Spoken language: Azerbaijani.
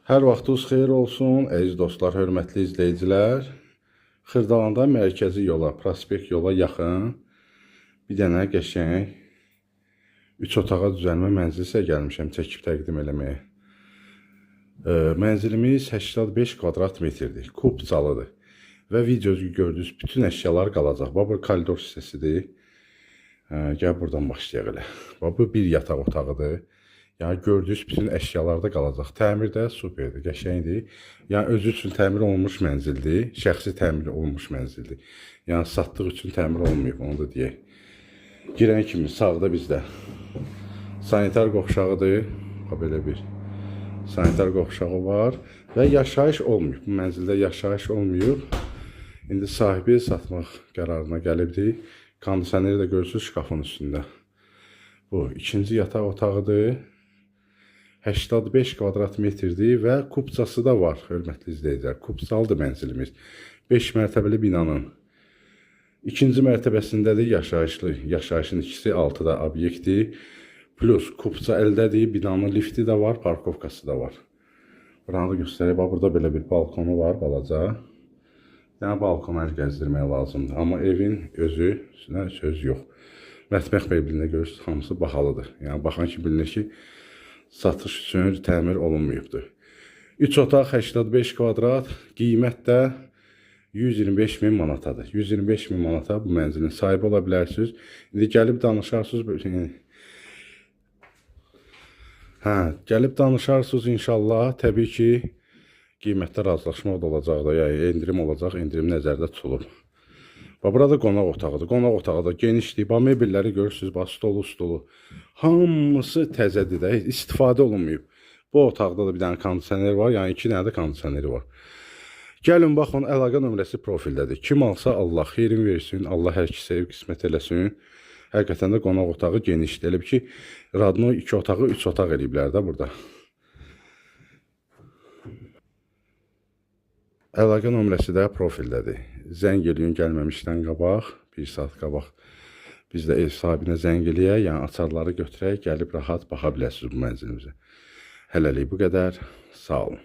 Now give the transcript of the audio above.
Hər vaxtınız xeyir olsun, əziz dostlar, hörmətli izləyicilər. Xırdalanda mərkəzi yola, prospekt yola yaxın bir dənə qəşəng 3 otağa düzəlmə mənzil isə gəlmişəm çəkib təqdim eləməyə. Mənzilimiz 85 kvadrat metrdir, kubcalıdır və videoda gördüyünüz bütün əşyalar qalacaq. Bu koridor hissəsidir. Gəl buradan başlayaq elə. Bu bir yataq otağıdır. Yəni gördüyünüz bütün əşyalar da qalacaq. Təmir də superdir, qəşəngdir. Yəni özü üçün təmir olunmuş mənzildir, şəxsi təmir olunmuş mənzildir. Yəni satdıq üçün təmir olmayıb, onu da deyək. Girən kimi sağda bizdə sanitar qovşağıdır. Belə bir sanitar qovşağı var və yaşayış olmayıb. Bu mənzildə yaşayış olmayıb. İndi sahibi satmaq qərarına gəlibdir. Kondisioneri də görürsünüz şkafın üstündə. Bu ikinci yataq otağıdır. 85 kvadrat metrdir və kubcası da var, hörmətli izləyicilər. Kubcalıdır mənzilimiz. 5 mərtəbəli binanın ikinci mərtəbəsindədir yaşayışın ikisi, 6-da obyektdir. Plus kubca əldədir, binanın lifti də var, parkovkası da var. Buranı da göstərək, burada belə bir balkonu var, balaca. Yəni balkonu əl gəzdirmək lazımdır. Amma evin özü, söz yox. Mətbəx mebelində görürsünüz, hamısı bahalıdır. Yəni baxan ki, bilinir ki, satış üçün təmir olunmayıbdır. 3 otaq 85 kvadrat, qiymət də 125 min manatadır. 125 min manata bu mənzilin sahibi ola bilərsiniz. İndi gəlib danışarsınız. Gəlib danışarsınız inşallah. Təbii ki, qiymətdə razılaşma da olacaq da, yəni endirim olacaq, endirim nəzərdə tutulur. Burada qonaq otağıdır. Qonaq otağı da genişdir. Mebelləri görürsünüz, stolu. Hamısı təzədir də, istifadə olunmayıb. Bu otaqda da bir dənə kondisioner var, yəni 2 dənə də kondisioneri var. Gəlin baxın, əlaqə nömrəsi profildədir. Kim alsa Allah xeyrin versin, Allah hər iki sevib qismət eləsin. Həqiqətən də qonaq otağı genişdir. Elə ki, Radno 2 otağı 3 otaq eləyiblər də burada. Əlaqə nömrəsi də profildədir. Zəng eləyin gəlməmişdən qabaq, 1 saat qabaq biz də ev sahibinə zəng eləyək, yəni açarları götürək, gəlib rahat baxa biləsiniz bu mənzilimizə. Hələlik bu qədər, sağ olun.